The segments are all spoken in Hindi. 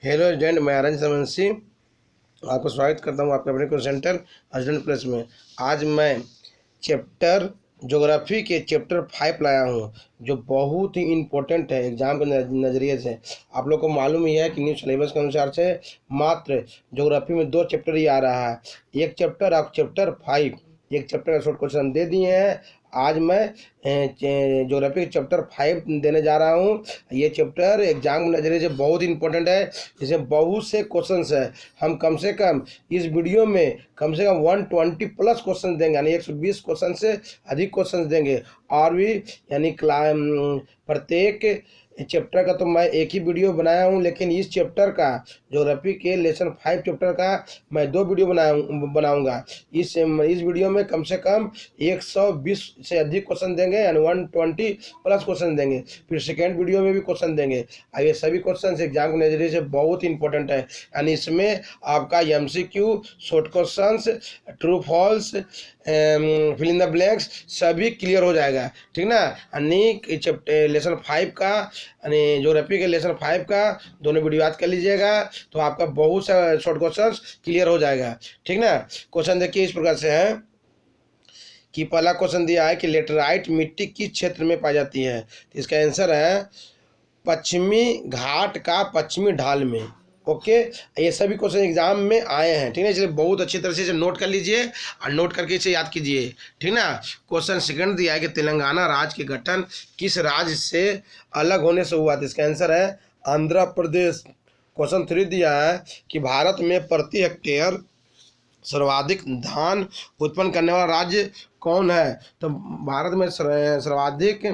हेलो स्टूडेंट, मैं आरएन समन्सी आपको स्वागत करता हूँ आपके अपने कोचिंग सेंटर स्टूडेंट प्लस में। आज मैं चैप्टर ज्योग्राफी के चैप्टर 5 लाया हूँ, जो बहुत ही इम्पोर्टेंट है एग्जाम के नज़रिए से। आप लोग को मालूम ही है कि न्यू सिलेबस के अनुसार से मात्र ज्योग्राफी में 2 चैप्टर ही आ रहा है। एक चैप्टर और चैप्टर 5, एक चैप्टर का शॉर्ट क्वेश्चन दे दिए हैं। आज मैं ज्योग्राफी चैप्टर 5 देने जा रहा हूँ। ये चैप्टर एग्जाम के नज़रिए से बहुत इंपॉर्टेंट है। इसमें बहुत से क्वेश्चंस है। हम कम से कम इस वीडियो में कम से कम 120 प्लस क्वेश्चन देंगे, यानी 120 क्वेश्चन से अधिक क्वेश्चन देंगे। और भी यानी प्रत्येक चैप्टर का तो मैं एक ही वीडियो बनाया हूँ, लेकिन इस चैप्टर का ज्योग्राफी के लेसन 5 चैप्टर का मैं 2 वीडियो बनाऊंगा। इस वीडियो में कम से कम 120 से अधिक क्वेश्चन देंगे, यानी 120 प्लस क्वेश्चन देंगे। फिर सेकेंड वीडियो में भी क्वेश्चन देंगे। और ये सभी क्वेश्चन एग्जाम के नज़रिए से बहुत इंपॉर्टेंट है। यानी इसमें आपका MCQ, short questions, true false, fill in the blanks सभी क्लियर हो जाएगा, ठीक ना। यानी लेसन 5 का यानी ज्योग्राफी के लेसन 5 का दोनों वीडियो याद कर लीजिएगा, तो आपका बहुत सा शॉर्ट क्वेश्चंस क्लियर हो जाएगा, ठीक ना। क्वेश्चन देखिए इस प्रकार से है कि पहला क्वेश्चन दिया है कि लेटराइट मिट्टी किस क्षेत्र में पाई जाती है। तो इसका आंसर है पश्चिमी घाट का पश्चिमी ढाल में। ओके, ये सभी क्वेश्चन एग्जाम में आए हैं, ठीक है। इसलिए बहुत अच्छी तरह से इसे नोट कर लीजिए और नोट करके इसे याद कीजिए, ठीक ना। क्वेश्चन सेकंड दिया है कि तेलंगाना राज्य के गठन किस राज्य से अलग होने से हुआ। तो इसका आंसर है आंध्र प्रदेश। क्वेश्चन थ्री दिया है कि भारत में प्रति हेक्टेयर सर्वाधिक धान उत्पन्न करने वाला राज्य कौन है। तो भारत में सर्वाधिक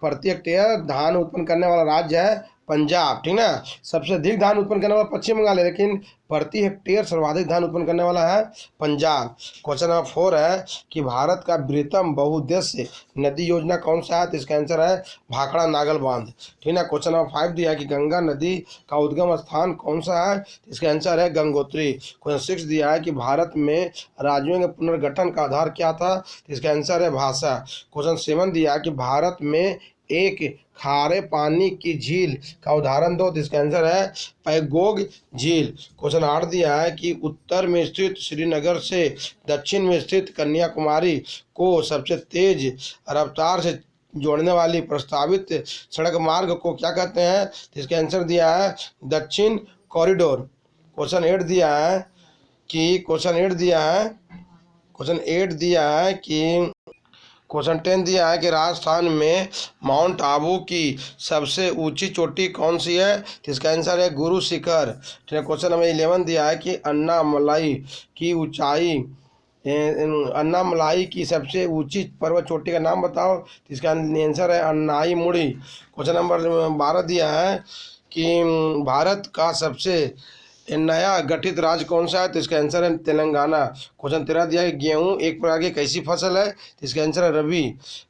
प्रति हेक्टेयर धान उत्पन्न करने वाला राज्य है पंजाब, ठीक ना। सबसे अधिक धान उत्पन्न करने वाला पश्चिम बंगाल है, लेकिन प्रति हेक्टेयर सर्वाधिक धान उत्पन्न करने वाला है पंजाब। क्वेश्चन नंबर 4 है कि भारत का बृहत्तम बहुउद्देश्य नदी योजना कौन सा है। तो इसका आंसर है भाखड़ा नागल बांध, ठीक ना। क्वेश्चन नंबर 5 दिया है कि गंगा नदी का उद्गम स्थान कौन सा है। इसका आंसर है गंगोत्री। क्वेश्चन 6 दिया है कि भारत में राज्यों के पुनर्गठन का आधार क्या था। तो इसका आंसर है भाषा। क्वेश्चन 7 दिया है कि भारत में एक खारे पानी की झील का उदाहरण दो। तो इसका आंसर है पैगोंग झील। क्वेश्चन 8 दिया है कि उत्तर में स्थित श्रीनगर से दक्षिण में स्थित कन्याकुमारी को सबसे तेज रफ्तार से जोड़ने वाली प्रस्तावित सड़क मार्ग को क्या कहते हैं। तो इसका आंसर दिया है दक्षिण कॉरिडोर। क्वेश्चन 8 दिया है कि क्वेश्चन 10 दिया है कि राजस्थान में माउंट आबू की सबसे ऊंची चोटी कौन सी है। तो इसका आंसर है गुरु शिखर, ठीक है। क्वेश्चन नंबर 11 दिया है कि अन्नामलाई की सबसे ऊंची पर्वत चोटी का नाम बताओ। तो इसका आंसर है अन्नाई मुड़ी। क्वेश्चन नंबर 12 दिया है कि भारत का सबसे नया गठित राज्य कौन सा है। तो इसका आंसर है तेलंगाना। क्वेश्चन 13 दिया है गेहूं एक प्रकार की कैसी फसल है। तो इसका आंसर है रबी।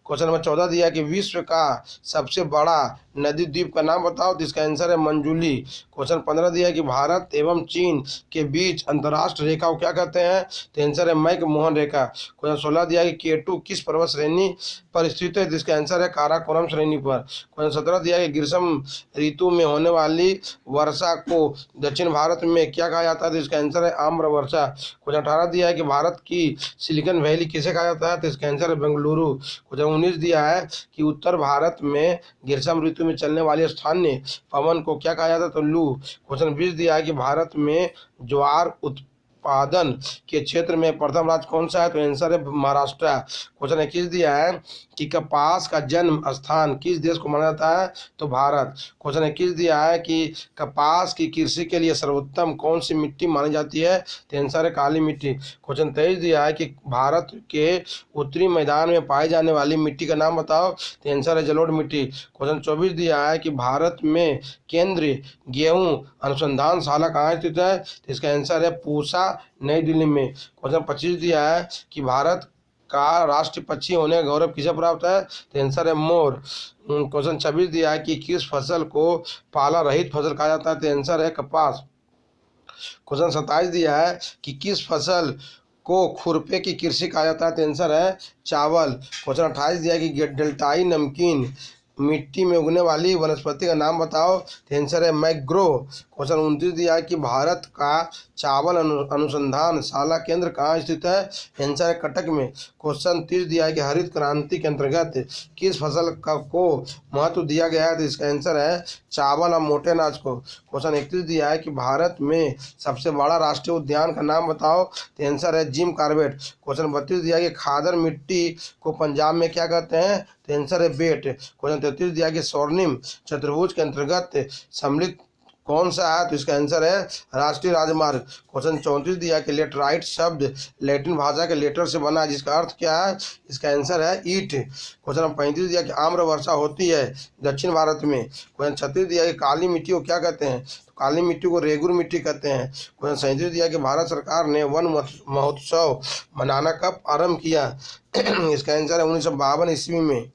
क्वेश्चन नंबर 14 दिया है कि विश्व का सबसे बड़ा नदी द्वीप का नाम बताओ। तो इसका आंसर है मंजूली। क्वेश्चन 15 दिया है कि भारत एवं चीन के बीच अंतर्राष्ट्रीय रेखा को क्या कहते हैं। तो आंसर है मैक मोहन रेखा। क्वेश्चन 16 दिया है कि केटू किस पर्वत श्रेणी पर स्थित है। तो इसका आंसर है काराकोरम श्रेणी पर। क्वेश्चन 17 दिया है कि ग्रीष्म ऋतु में होने वाली वर्षा को दक्षिण भारत में क्या कहा जाता है। तो इसका आंसर है आम्र वर्षा। क्वेश्चन 18 दिया है कि भारत की सिलिकन वैली किसे कहा जाता है। तो इसका आंसर है बेंगलुरु। क्वेश्चन 19 दिया है कि उत्तर भारत में ग्रीष्म ऋतु में चलने वाले स्थानीय पवन को क्या कहा जाता है। तो लू। क्वेश्चन 20 दिया है कि भारत में ज्वार उत्पादन के क्षेत्र में प्रथम राज्य कौन सा है। तो आंसर है महाराष्ट्र। क्वेश्चन 21 दिया है कि कपास का जन्म स्थान किस देश को माना जाता है। तो भारत। क्वेश्चन 21 दिया है कि कपास की कृषि के लिए सर्वोत्तम कौन सी मिट्टी मानी जाती है। तो आंसर है काली मिट्टी। क्वेश्चन 23 दिया है कि भारत के उत्तरी मैदान में पाई जाने वाली मिट्टी का नाम बताओ। तो आंसर है जलोढ़ मिट्टी। क्वेश्चन 24 दिया है कि भारत में केंद्रीय गेहूं अनुसंधानशाला कहाँ स्थित है। तो इसका आंसर है पूसा, नई दिल्ली में। क्वेश्चन 25 दिया है कि भारत का राष्ट्रीय पक्षी होने का गौरव किसे प्राप्त है। तो आंसर है मोर। क्वेश्चन 26 दिया है कि किस फसल को पाला रहित फसल कहा जाता है। तो आंसर है कपास। क्वेश्चन 27 दिया है कि किस फसल को खुरपे की कृषि कहा जाता है। तो आंसर है चावल। क्वेश्चन 28 दिया है कि डेल्टाई नमकीन मिट्टी में उगने वाली वनस्पति का नाम बताओ। तो आंसर है मैंग्रोव। क्वेश्चन 29 दिया है कि भारत का चावल अनुसंधान शाला केंद्र कहाँ स्थित है। आंसर है कटक में। क्वेश्चन 30 दिया है कि हरित क्रांति के अंतर्गत किस फसल का को महत्व दिया गया है। तो इसका आंसर है चावल और मोटे अनाज को। क्वेश्चन 31 दिया है कि भारत में सबसे बड़ा राष्ट्रीय उद्यान का नाम बताओ। तो आंसर है जिम कॉर्बेट। क्वेश्चन 32 दिया है कि खादर मिट्टी को पंजाब में क्या कहते हैं। तो आंसर है बेट। क्वेश्चन 33 दिया कि स्वर्णिम चतुर्भुज के अंतर्गत सम्मिलित कौन सा है। तो इसका आंसर है राष्ट्रीय राजमार्ग। क्वेश्चन 34 दिया कि लेटराइट शब्द लैटिन भाषा के लेटर से बना है, जिसका अर्थ क्या है। इसका आंसर है ईट। क्वेश्चन 35 दिया कि आम्र वर्षा होती है दक्षिण भारत में। क्वेश्चन 36 दिया कि काली मिट्टी को क्या कहते हैं। तो काली मिट्टी को रेगुर मिट्टी कहते हैं। क्वेश्चन 37 दिया कि भारत सरकार ने वन महोत्सव मनाना कब आरंभ किया। इसका आंसर है 1952 ईस्वी में।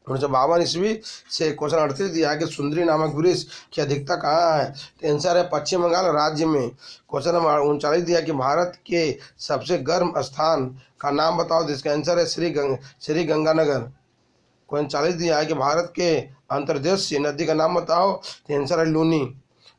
1952 ईस्वी से। क्वेश्चन 38 दिया है कि सुंदरी नामक वृक्ष की अधिकता कहाँ है। तो आंसर है पश्चिम बंगाल राज्य में। क्वेश्चन नंबर 39 दिया कि भारत के सबसे गर्म स्थान का नाम बताओ। तो इसका आंसर है श्री गंगानगर। क्वेश्चन 40 दिया है कि भारत के अंतर्देशीय नदी का नाम बताओ। तो आंसर है लूनी।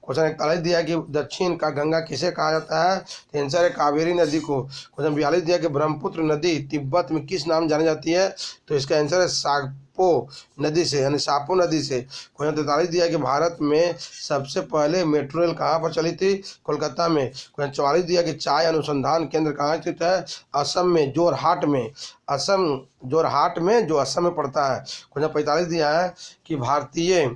क्वेश्चन 41 दिया कि दक्षिण का गंगा किसे कहा जाता है। तो आंसर है कावेरी नदी को। क्वेश्चन 42 दिया कि ब्रह्मपुत्र नदी तिब्बत में किस नाम जानी जाती है। तो इसका आंसर है सापो नदी से, यानी सापो नदी से। क्वेश्चन 43 दिया कि भारत में सबसे पहले मेट्रो रेल कहाँ पर चली थी। कोलकाता में। क्वेश्चन 44 दिया कि चाय अनुसंधान केंद्र कहाँ स्थित है। असम में जोरहाट में। जोरहाट में जो असम में पड़ता है। क्वेश्चन 45 दिया है कि भारतीय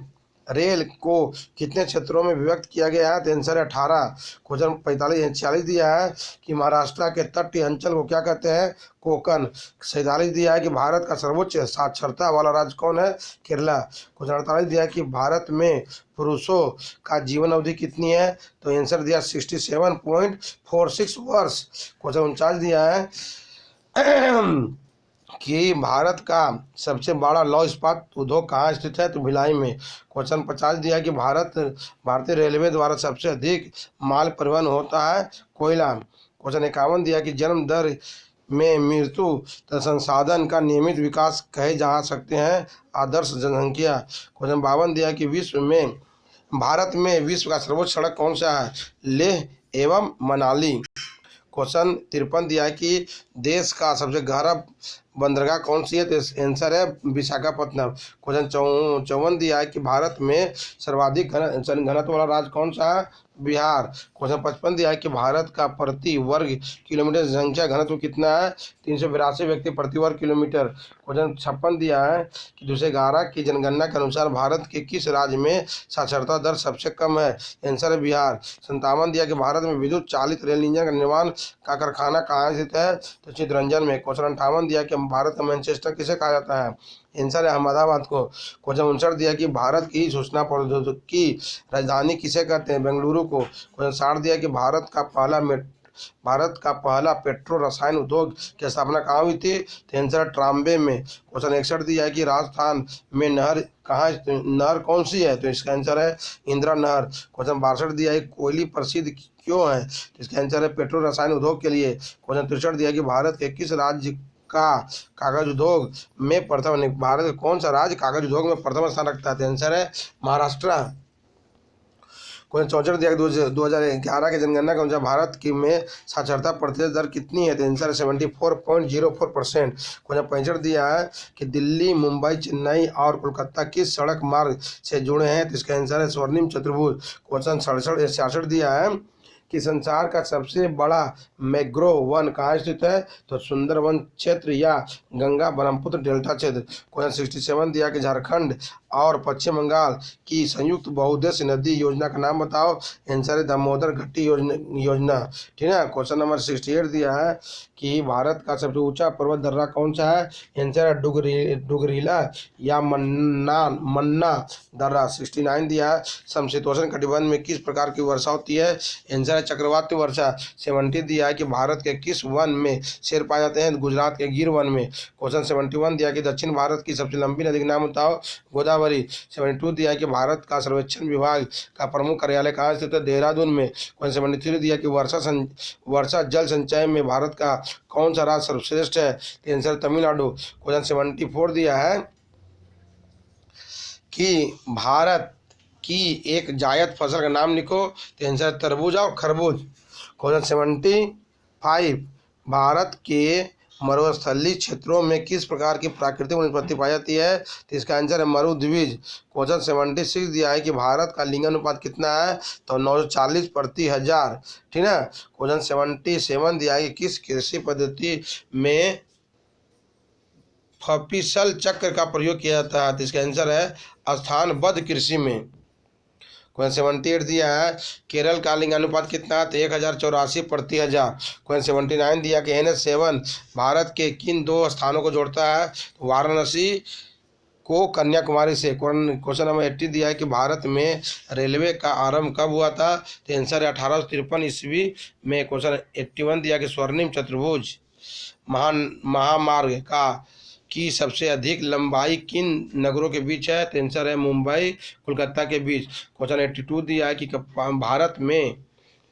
रेल को कितने क्षेत्रों में विभक्त किया गया है। तो आंसर है 18। क्वेश्चन 46 दिया है कि महाराष्ट्र के तटीय अंचल को क्या कहते हैं। कोकन। 47 दिया है कि भारत का सर्वोच्च साक्षरता वाला राज्य कौन है। केरला। क्वेश्चन 48 दिया है कि भारत में पुरुषों का जीवन अवधि कितनी है। तो आंसर दिया 67.46 वर्ष। क्वेश्चन 49 दिया है कि भारत का सबसे बड़ा लौह इस्पात उद्योग कहाँ स्थित है। तो भिलाई में। क्वेश्चन 50 दिया कि भारतीय रेलवे द्वारा सबसे अधिक माल परिवहन होता है कोयला। क्वेश्चन 51 दिया कि जन्म दर में मृत्यु तथा संसाधन का नियमित विकास कहे जा सकते हैं आदर्श जनसंख्या। क्वेश्चन 52 दिया कि भारत में विश्व का सर्वोच्च सड़क कौन सा है। लेह एवं मनाली। क्वेश्चन 53 दिया है कि देश का सबसे गहरा बंदरगाह कौन सी है। तो आंसर है विशाखापत्तनम। क्वेश्चन 54 दिया है कि भारत में सर्वाधिक घनत्व वाला राज्य कौन सा है। बिहार। क्वेश्चन 55 दिया है कि भारत का प्रति वर्ग किलोमीटर जनसंख्या घनत्व कितना है। 382 व्यक्ति प्रति वर्ग किलोमीटर। क्वेश्चन 56 दिया है कि 2011 की जनगणना के अनुसार भारत के किस राज्य में साक्षरता दर सबसे कम है। आंसर है बिहार। 57 दिया कि भारत में विद्युत चालित रेल इंजन का निर्माण का कारखाना कहाँ स्थित है। तो चितरंजन में। क्वेश्चन 58 दिया कि भारत का मैनचेस्टर किसे कहा जाता है। आंसर है अहमदाबाद को। क्वेश्चन 59 दिया कि भारत की सूचना प्रौद्योगिकी राजधानी किसे कहते हैं। बेंगलुरु को। क्वेश्चन 60 दिया कि भारत का पहला पेट्रो रसायन उद्योग की स्थापना कहाँ हुई थी। तो आंसर ट्राम्बे में। क्वेश्चन 61 दिया है कि राजस्थान में नहर कौन सी है। तो इसका आंसर है इंदिरा नहर। क्वेश्चन 62 दिया है कोयली प्रसिद्ध क्यों है। तो इसका आंसर है पेट्रो रसायन उद्योग के लिए। क्वेश्चन 63 दिया कि भारत के किस राज्य का कागज उद्योग में भारत का कौन सा राज्य कागज उद्योग में प्रथम स्थान रखता है। तो आंसर है महाराष्ट्र। क्वेश्चन 64 दिया 2011 के जनगणना के अनुसार भारत की में साक्षरता प्रतिशत दर कितनी है। तो आंसर 74.04%। क्वेश्चन 65 दिया है कि दिल्ली मुंबई चेन्नई और कोलकाता किस सड़क मार्ग से जुड़े हैं। तो इसका आंसर है स्वर्णिम चतुर्भुज। क्वेश्चन 66 दिया है कि संसार का सबसे बड़ा मैंग्रोव वन कहाँ स्थित है। तो सुंदरवन क्षेत्र या गंगा ब्रह्मपुत्र डेल्टा क्षेत्र। क्वेश्चन 67 दिया कि झारखंड और पश्चिम बंगाल की संयुक्त बहुउद्देश्य नदी योजना का नाम बताओ। आंसर है दामोदर घाटी योजना। ठीक है। क्वेश्चन नंबर 68 दिया है कि भारत का सबसे ऊंचा पर्वत दर्रा कौन सा है। आंसर है डुगरीला या मन्ना दर्रा। 69 दिया है समशीतोष्ण कटिबंध में किस प्रकार की वर्षा होती है। आंसर है चक्रवाती वर्षा। 70 दिया है कि भारत के किस वन में शेर पाए जाते हैं। गुजरात के गिर वन में। क्वेश्चन 71 दिया कि दक्षिण भारत की सबसे लंबी नदी का नाम बताओ। गोदावरी। 72 दिया कि भारत का सर्वेक्षण विभाग का प्रमुख कार्यालय कहाँ स्थित है। देहरादून में। क्वेश्चन 73 दिया कि वर्षा जल संचय में भारत का कौन सा राज्य सर्वश्रेष्ठ है। आंसर तमिलनाडु। क्वेश्चन 74 दिया है कि भारत की एक जायद फसल का नाम लिखो। तो आंसर तरबूज और खरबूज। क्वेश्चन 75, भारत के मरुस्थलीय क्षेत्रों में किस प्रकार की प्राकृतिक वनस्पति पाई जाती है? तो इसका आंसर है मरुद्विज। क्वेश्चन 76 दिया है कि भारत का लिंगानुपात कितना है? तो 940 प्रति हजार। ठीक है। क्वेश्चन 77 दिया है कि किस कृषि पद्धति में फफिसल चक्र का प्रयोग किया जाता है? तो इसका आंसर है स्थानबद्ध कृषि में। क्वेश्चन 78 दिया है केरल का लिंगानुपात कितना है? तो 1084 प्रति हजार। क्वेश्चन 79 दिया कि NH7 भारत के किन दो स्थानों को जोड़ता है? तो वाराणसी को कन्याकुमारी से। क्वेश्चन नंबर 80 दिया है कि भारत में रेलवे का आरंभ कब हुआ था? तो आंसर है 1853 ईस्वी में। क्वेश्चन 81 दिया कि स्वर्णिम चतुर्भुज महामार्ग का की सबसे अधिक लंबाई किन नगरों के बीच है? तो आंसर है मुंबई कोलकाता के बीच। क्वेश्चन 82 दिया है कि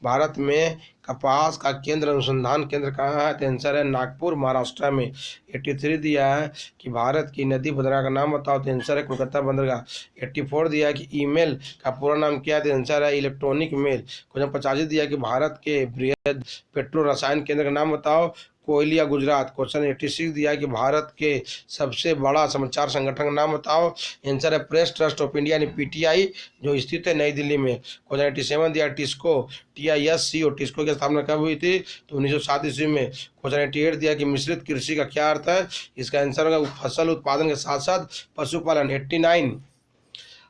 भारत में कपास का केंद्र अनुसंधान केंद्र कहाँ है? तो आंसर है नागपुर महाराष्ट्र में। 83 दिया है कि भारत की नदी बंदरगाह का नाम बताओ। तो आंसर है कोलकाता बंदरगाह। 84 दिया है कि ईमेल का पूरा नाम क्या है? तो आंसर है इलेक्ट्रॉनिक मेल। क्वेश्चन 85 दिया है कि भारत के बृहद पेट्रो रसायन केंद्र का नाम बताओ। कोयलिया गुजरात। क्वेश्चन 86 दिया है कि भारत के सबसे बड़ा समाचार संगठन का नाम बताओ। आंसर है प्रेस ट्रस्ट ऑफ इंडिया यानी PTI जो स्थित है नई दिल्ली में। क्वेश्चन 87 दिया टिस्को TISCO टिस्को की स्थापना कब हुई थी? तो 1907 ईस्वी में। क्वेश्चन 88 दिया कि मिश्रित कृषि का क्या अर्थ है? इसका आंसर होगा फसल उत्पादन के साथ साथ पशुपालन। 89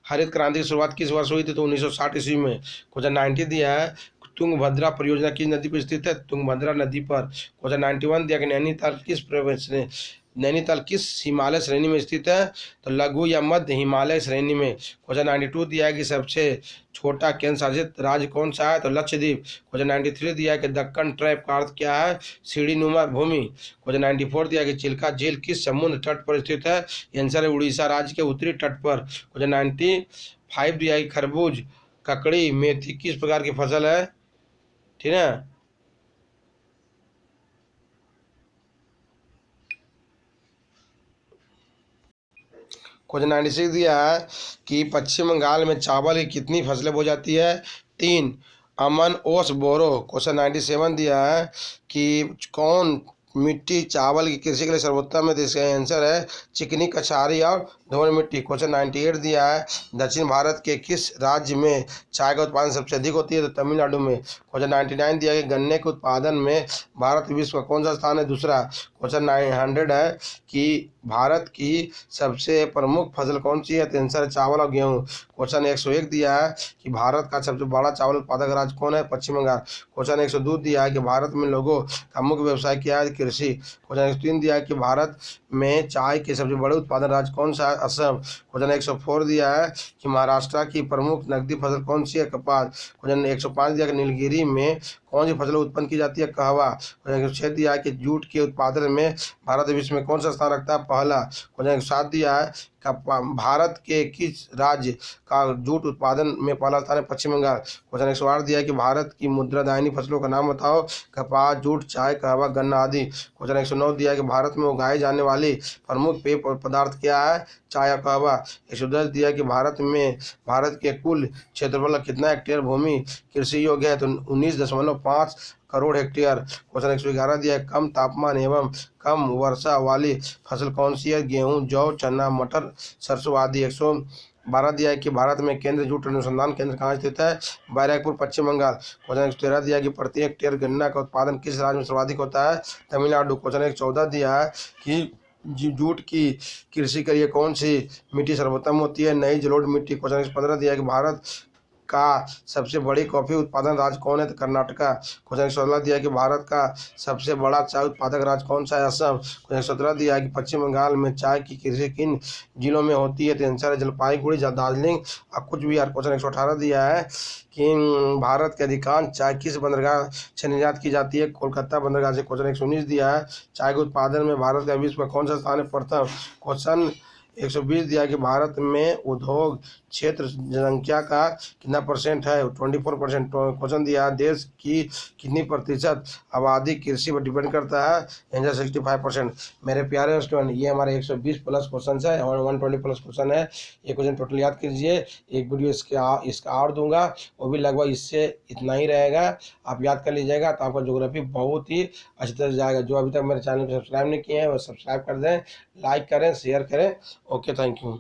हरित क्रांति की शुरुआत किस वर्ष हुई थी? तो 1960 ईस्वी में। क्वेश्चन 90 दिया है तुंगभद्रा परियोजना किस नदी पर स्थित है? तुंगभद्रा नदी पर। क्वेश्चन 91 दिया कि नैनीताल किस हिमालय श्रेणी में स्थित है? तो लघु या मध्य हिमालय श्रेणी में। क्वेश्चन 92 दिया है कि सबसे छोटा केंद्र शासित राज्य कौन सा है? तो लक्षद्वीप। क्वेश्चन 93 दिया है कि दक्कन ट्रैप का अर्थ क्या है? सीढ़ीनुमा भूमि। क्वेश्चन 94 दिया है कि चिल्का झील किस समुद्र तट पर स्थित है? आंसर है उड़ीसा राज्य के उत्तरी तट पर। क्वेश्चन 95 दिया है कि खरबूज ककड़ी मेथी किस प्रकार की फसल है? ठीक है। क्वेश्चन 96 दिया है कि पश्चिम बंगाल में चावल की कितनी फसलें बोई जाती है? 3। अमन ओस बोरो। क्वेश्चन 97 दिया है कि कौन मिट्टी चावल की कृषि के लिए सर्वोत्तम है? तो इसका आंसर है चिकनी कछारी और धोर मिट्टी। क्वेश्चन 98 दिया है दक्षिण भारत के किस राज्य में चाय का उत्पादन सबसे अधिक होती है? तो तमिलनाडु में। क्वेश्चन 99 दिया है कि गन्ने के उत्पादन में भारत विश्व का कौन सा स्थान है? दूसरा। क्वेश्चन 900 है कि भारत की सबसे प्रमुख फसल कौन सी है? तो आंसर है चावल और गेहूँ। क्वेश्चन 101 दिया है कि भारत का सबसे बड़ा चावल उत्पादक राज्य कौन है? पश्चिम बंगाल। क्वेश्चन 102 दिया है कि भारत में लोगों का मुख्य व्यवसाय क्या है? कृषि। क्वेश्चन 103 दिया है कि भारत में चाय के सबसे बड़े उत्पादन राज्य कौन सा है? असम। क्वेश्चन 104 दिया है कि महाराष्ट्र की प्रमुख नकदी फसल कौन सी है? कपास। क्वेश्चन 105 दिया कि नीलगिरी में कौन सी फसल उत्पन्न की जाती है? कहवा। क्वेश्चन 106 दिया है कि जूट के उत्पादन में भारत विश्व में कौन सा स्थान रखता है? पहला। क्वेश्चन 107 दिया है भारत के किस राज्य का जूट उत्पादन में पहला स्थान है? पश्चिम बंगाल। क्वेश्चन 108 दिया है कि भारत की मुद्रादायनी फसलों का नाम बताओ। कपास जूट चाय कहवा गन्ना आदि। क्वेश्चन 109 दिया है कि भारत में उगाई जाने वाली प्रमुख पेय पदार्थ क्या है? चाय और कहवा। 110 दिया कि भारत के कुल क्षेत्रफल कितना हेक्टेयर भूमि कृषि योग्य है? तो 19.5 करोड़ हेक्टेयर। क्वेश्चन 111 दिया है कम तापमान एवं कम वर्षा वाली फसल कौन सी है? गेहूं जौ चना मटर सरसों आदि। 112 दिया है कि भारत में केंद्र जूट अनुसंधान केंद्र कहाँ स्थित है? बैरकपुर पश्चिम बंगाल। क्वेश्चन 113 दिया है कि प्रति हेक्टेयर गन्ना का उत्पादन किस राज्य में सर्वाधिक होता है? तमिलनाडु। क्वेश्चन 114 दिया है कि जूट की कृषि के लिए कौन सी मिट्टी सर्वोत्तम होती है? नई जलोढ़ मिट्टी। क्वेश्चन 115 दिया है कि भारत का सबसे बड़ी कॉफी उत्पादन राज्य कौन है? तो कर्नाटका। क्वेश्चन 116 दिया है कि भारत का सबसे बड़ा चाय उत्पादक राज्य कौन सा है? असम। क्वेश्चन 117 दिया है कि पश्चिम बंगाल में चाय की कृषि किन जिलों में होती है? तो आंसर है जलपाईगुड़ी दार्जिलिंग और कुछ बिहार। क्वेश्चन 118 दिया है कि भारत के अधिकांश चाय किस बंदरगाह से निर्यात की जाती है? कोलकाता बंदरगाह से। क्वेश्चन 119 दिया है चाय के उत्पादन में भारत का विश्व में कौन सा स्थान है? प्रथम। क्वेश्चन 120 दिया कि भारत में उद्योग क्षेत्र जनसंख्या का कितना परसेंट है, 24%। क्वेश्चन दिया देश की कितनी प्रतिशत आबादी कृषि पर डिपेंड करता है, आंसर 65%। मेरे प्यारे स्टूडेंट, ये हमारे 120 प्लस क्वेश्चन है और 120 प्लस क्वेश्चन है। ये क्वेश्चन टोटल याद कीजिए, एक वीडियो इसका और दूंगा, वो भी लगभग इससे इतना ही रहेगा। आप याद कर लीजिएगा तो आपका ज्योग्राफी बहुत ही अच्छी तरह से जाएगा। जो अभी तक मेरे चैनल को सब्सक्राइब नहीं किए हैं वो सब्सक्राइब कर दें, लाइक करें, शेयर करें। Okay, thank you.